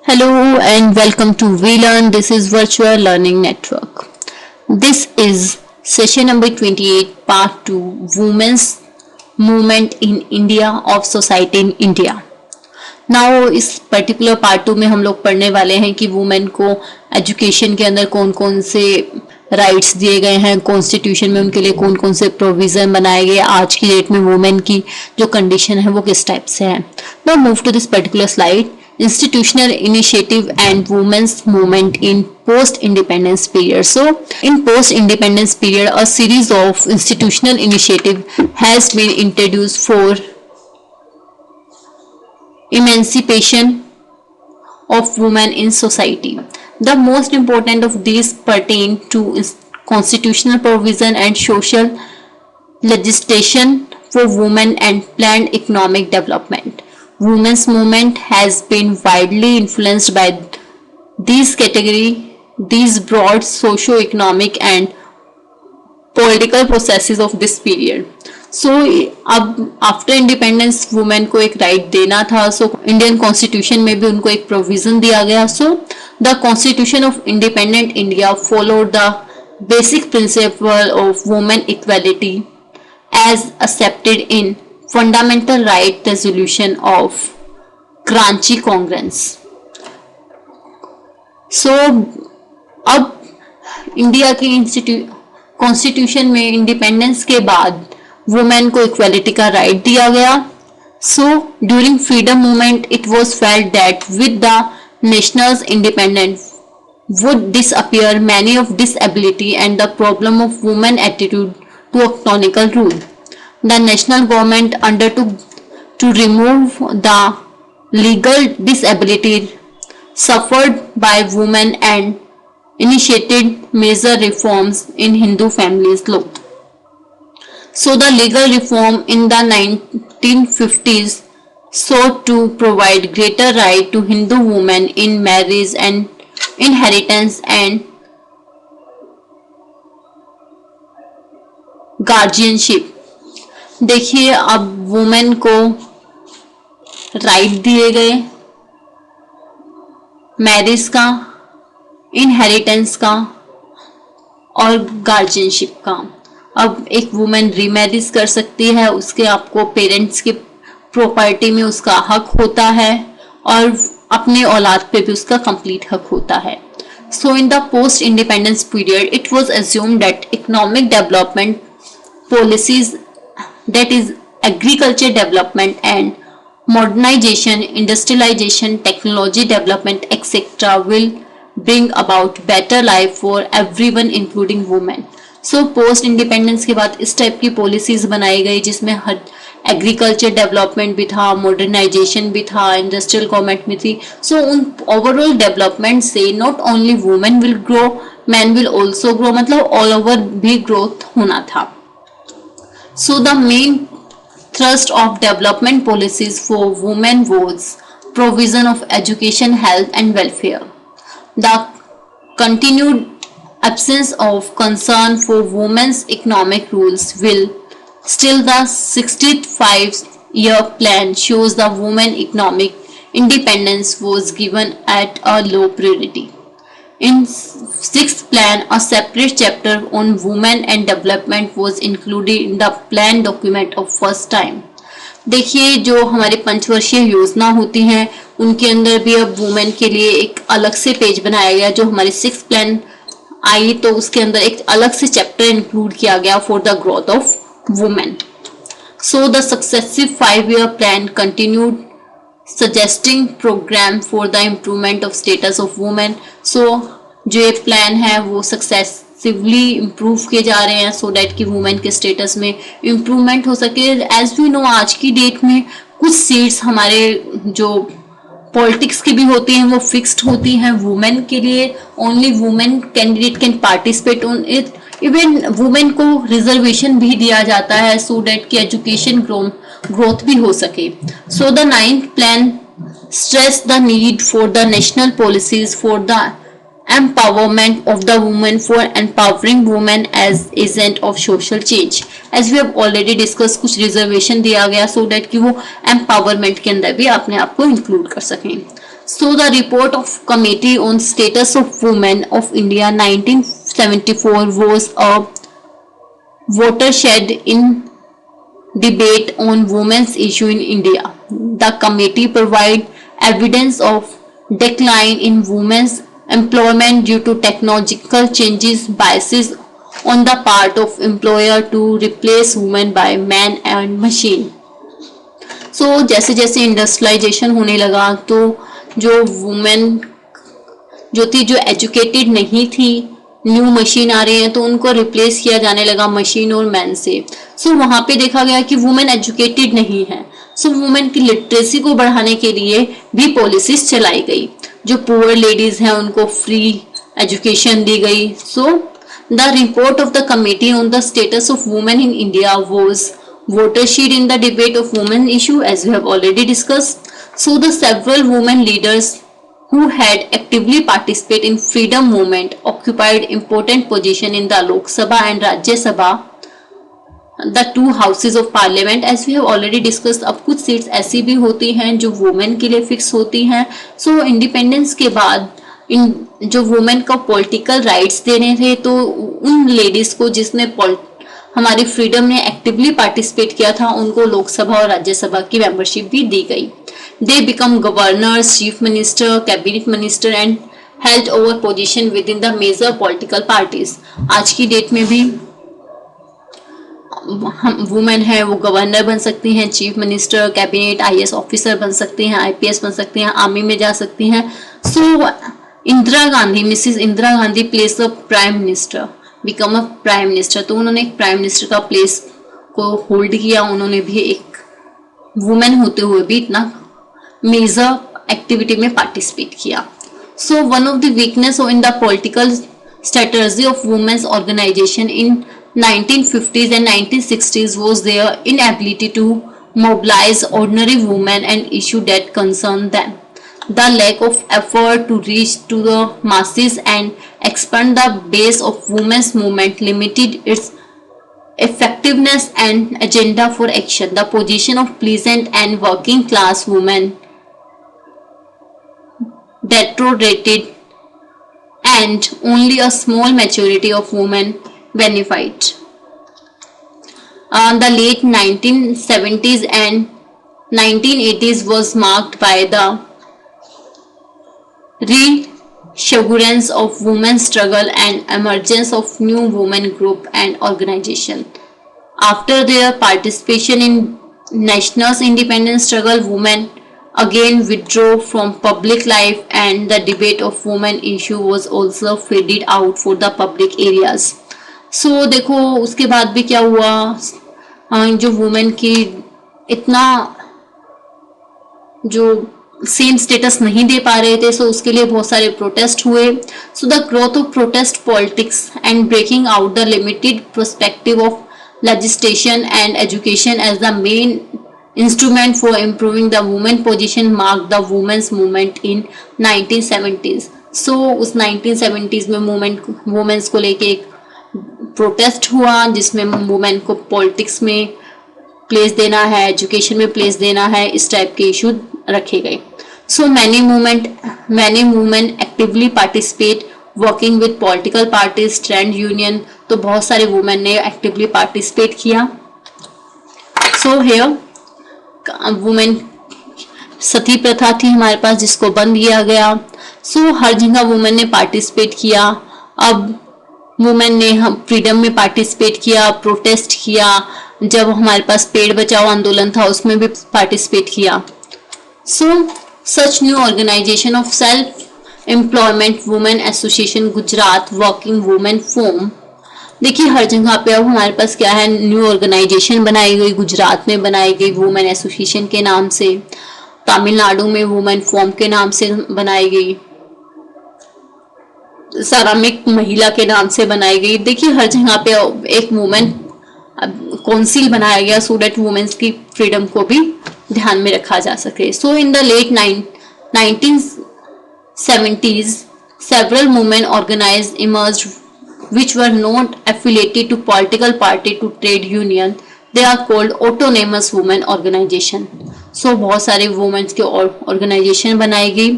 Hello and welcome to VLearn. This is Virtual Learning Network. This is session number 28, part 2, Women's Movement in India of Society in India. Now इस particular part 2 में हम लोग पढ़ने वाले हैं कि women को एजुकेशन के अंदर कौन कौन से राइट्स दिए गए हैं, कॉन्स्टिट्यूशन में उनके लिए कौन कौन से प्रोविजन बनाए गए, आज की डेट में वुमेन की जो कंडीशन है वो किस टाइप से है. Now move to this particular slide. Institutional initiative and women's movement in post-independence period. So, in post-independence period, a series of institutional initiative has been introduced for emancipation of women in society. The most important of these pertain to constitutional provision and social legislation for women and planned economic development. Women's movement has been widely influenced by these broad socio-economic and political processes of this period. So, अब after independence women को एक right देना था. So Indian constitution में भी उनको एक provision दिया गया. So the constitution of independent India followed the basic principle of women equality as accepted in Fundamental Right Resolution of Kranchi Congress. So, अब इंडिया की कॉन्स्टिट्यूशन में इंडिपेंडेंस के बाद वुमेन को इक्वालिटी का राइट दिया गया. So during freedom movement it was felt that with the national independence would disappear many of disability and the problem of women attitude to a canonical rule. The national government undertook to remove the legal disability suffered by women and initiated major reforms in Hindu families law. So the legal reform in the 1950s sought to provide greater right to Hindu women in marriage and inheritance and guardianship. देखिए अब women को right दिए गए marriage का, inheritance का और guardianship का. अब एक वुमेन रीमैरिज कर सकती है, उसके आपको पेरेंट्स की प्रॉपर्टी में उसका हक होता है और अपने औलाद पे भी उसका कंप्लीट हक होता है. So in the post independence period it was assumed that economic development policies, that is agriculture development and modernization, industrialization, technology development etc. will bring about better life for everyone including women. So post independence के बाद इस type की policies बनाई गई जिसमें हर agriculture development भी था, modernisation भी था, इंडस्ट्रियल गवर्नमेंट भी थी. सो उन ओवरऑल डेवलपमेंट से not only women will grow, man will also grow, मतलब ऑल ओवर भी ग्रोथ होना था. So the main thrust of development policies for women was provision of education, health and welfare. The continued absence of concern for women's economic rules will still the 65-year plan shows the women economic independence was given at a low priority. In 6th plan, a separate chapter on women and development was included in the plan document of first time. देखिए जो हमारी पंचवर्षीय योजना होती हैं उनके अंदर भी अब वुमेन के लिए एक अलग से पेज बनाया गया. जो हमारी 6th प्लान आई तो उसके अंदर एक अलग से चैप्टर इंक्लूड किया गया for the growth of women. So the successive 5-year plan continued suggesting program for the improvement of status of women. So जो ये प्लान है वो सक्सेसिवली इम्प्रूव किए जा रहे हैं सो डैट कि वुमेन के स्टेटस में इम्प्रूवमेंट हो सके. एज वी नो आज की डेट में कुछ सीट्स हमारे जो पॉलिटिक्स की भी होती हैं वो फिक्स्ड होती हैं वुमेन के लिए. Only women candidate can participate on it. Even women को रिजर्वेशन भी दिया जाता है सो डैट कि एजुकेशन ग्रोथ भी हो सके. So the 9th plan stress the need for the national policies for the empowerment of the women, for empowering women as agent of social change. As we have already discussed, कुछ reservation दिया गया so that कि वो empowerment के अंदर भी अपने आप को include कर सकें. So the report of Committee on Status of Women of India 1974 was a watershed in debate on women's issue in India. The committee provided evidence of decline in women's employment due to technological changes, biases on the part of employer to replace women by man and machine. So जैसे जैसे industrialisation होने लगा तो जो women जो थी, जो educated नहीं थी, न्यू मशीन आ रही है तो उनको रिप्लेस किया जाने लगा मशीन और मैन से. सो वहां पे देखा गया कि वुमेन एजुकेटेड नहीं है. सो वुमेन की लिटरेसी को बढ़ाने के लिए भी पॉलिसीज चलाई गई. जो पुअर लेडीज हैं उनको फ्री एजुकेशन दी गई. So the report of the committee on the status of women in India was watershed in the debate of women issue, as we have already discussed. So the several women leaders who had actively participated in freedom movement occupied important position in the Lok Sabha and Rajya Sabha, the two houses of parliament, as we have already discussed. अब कुछ seats ऐसी भी होती हैं जो women के लिए fix होती हैं. सो इंडिपेंडेंस के बाद इन जो वुमेन को पॉलिटिकल राइट्स देने थे तो उन लेडीज को जिसने हमारी फ्रीडम में एक्टिवली पार्टिसिपेट किया था उनको लोकसभा और राज्यसभा की मेंबरशिप भी दी गई. They become governors, chief minister, cabinet minister and held over position with in the major political parties. आज की डेट में भी हम वुमेन है वो गवर्नर बन सकती हैं, chief minister, cabinet, IAS officer बन सकती हैं, आईपीएस बन सकती हैं, आर्मी में जा सकती हैं. So Indira Gandhi, Mrs Indira Gandhi place of prime minister, become a prime minister. तो उन्होंने एक प्राइम मिनिस्टर का प्लेस को होल्ड किया. उन्होंने भी एक वुमेन होते हुए भी इतना मेजर एक्टिविटी में पार्टिसिपेट किया. So one of the weakness in the political strategy of women's organisation in 1950s and 1960s was their inability to mobilize ordinary women and issue that concerned them. The lack of effort to reach to the masses and expand the base of women's movement limited its effectiveness and agenda for action. The position of peasant and working class women deteriorated and only a small majority of women benefited. The late 1970s and 1980s was marked by the resurgence of women's struggle and emergence of new women group and organization. After their participation in national independence struggle, women again withdrew from public life and the debate of women issue was also faded out for the public areas. So देखो उसके बाद भी क्या हुआ, जो women की इतना जो सेम स्टेटस नहीं दे पा रहे थे, सो उसके लिए बहुत सारे प्रोटेस्ट हुए. So the growth of protest politics and breaking out the limited perspective of legislation and education as the main instrument for improving the women position mark the women's movement in 1970s. सो उस 1970s में women's को लेके एक protest हुआ जिसमें women को politics में प्लेस देना है, एजुकेशन में प्लेस देना है, इस टाइप के इशू रखे गए. So many women actively participate working with political parties, trade union. तो बहुत सारे वुमेन ने एक्टिवली पार्टिसिपेट किया. सो हेयर वुमेन सती प्रथा थी हमारे पास जिसको बंद किया गया. सो हर जगह वुमेन ने पार्टिसिपेट किया. अब वुमेन ने हम फ्रीडम में पार्टिसिपेट किया, प्रोटेस्ट किया. जब हमारे पास पेड़ बचाओ आंदोलन था उसमें भी पार्टिसिपेट किया. So such new organisation of self employment women association Gujarat working women forum. देखिए हर जगह पे अब हमारे पास क्या है, न्यू ऑर्गेनाइजेशन बनाई गई. गुजरात में बनाई गई वुमेन एसोसिएशन के नाम से, तमिलनाडु में वुमेन फोरम के नाम से बनाई गई, सारामिक महिला के नाम से बनाई गई. देखिए हर जगह पे एक वुमेन काउंसिल बनाया गया सो दैट वुमेन्स की फ्रीडम को भी ध्यान में रखा जा सके. So in the late 1970s several women organized emerged which were not affiliated to political party to trade union. They are called autonomous women organization. So बहुत सारे वुमेन्स के ऑर्गेनाइजेशन बनाई गई.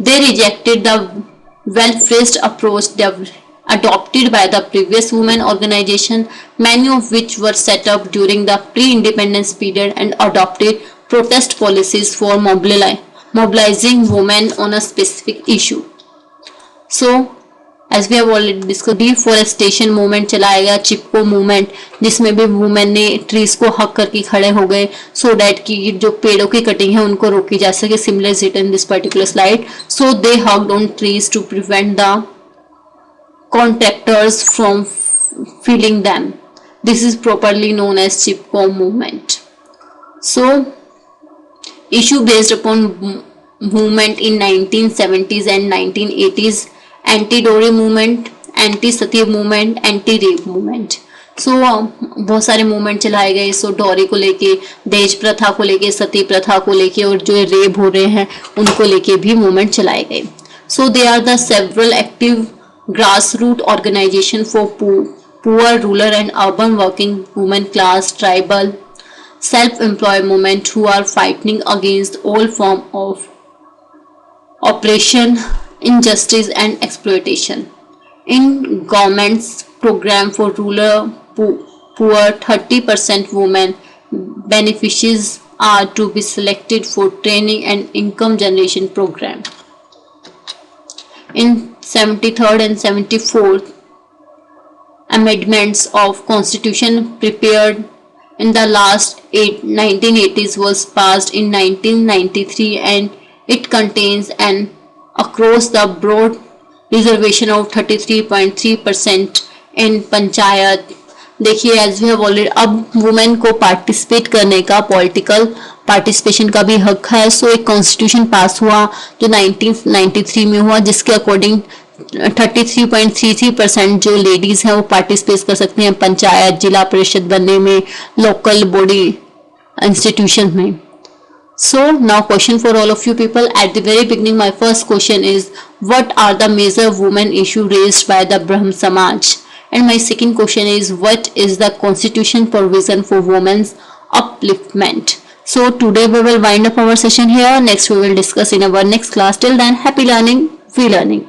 They rejected the welfarist approach adopted by the previous women organization, many of which were set up during the pre-independence period, and adopted protest policies for mobilizing women on a specific issue. So as we have already discuss, deforestation movement चलाया गया, चिपको movement, जिसमें भी women ने trees को हक करके खड़े हो गए सो डैट की जो पेड़ों की कटिंग है उनको रोकी जा सके. Similar is written this particular slide. So they hooked on trees to prevent the contractors from filling them. This is properly known as Chipko movement. So, issue based upon movement in 1970s and 1980s, anti-dowry movement, anti-sati movement, anti-rape movement. सो बहुत सारे movement चलाए गए. सो dowry को लेके, दहेज प्रथा को लेके, सती प्रथा को लेके, और जो रेप हो रहे हैं उनको लेके भी मूवमेंट चलाए गए. So they are the several active grassroots organization for poor, rural and urban working women class, tribal, self-employed movement who are fighting against all form of oppression, injustice and exploitation. In government's program for rural poor, 30% women beneficiaries are to be selected for training and income generation program. In 73rd and 74th amendments of constitution prepared in the last 1980s was passed in 1993, and it contains an across the board reservation of 33.3% in panchayat. देखिए as we have already, अब women को participate करने का, political participation का भी हक है. सो एक कॉन्स्टिट्यूशन पास हुआ जो 1993 में हुआ, जिसके अकॉर्डिंग 33.33% जो लेडीज हैं वो पार्टिसिपेट कर सकती हैं पंचायत, जिला परिषद बनने में, लोकल बॉडी इंस्टीट्यूशन में. So now question for all of you people. At the very beginning my first question is, what are the major women issue raised by the Brahm Samaj? And my second question is, what is the constitution provision for women's upliftment? So today we will wind up our session here. Next we will discuss in our next class. Till then, happy learning, free learning.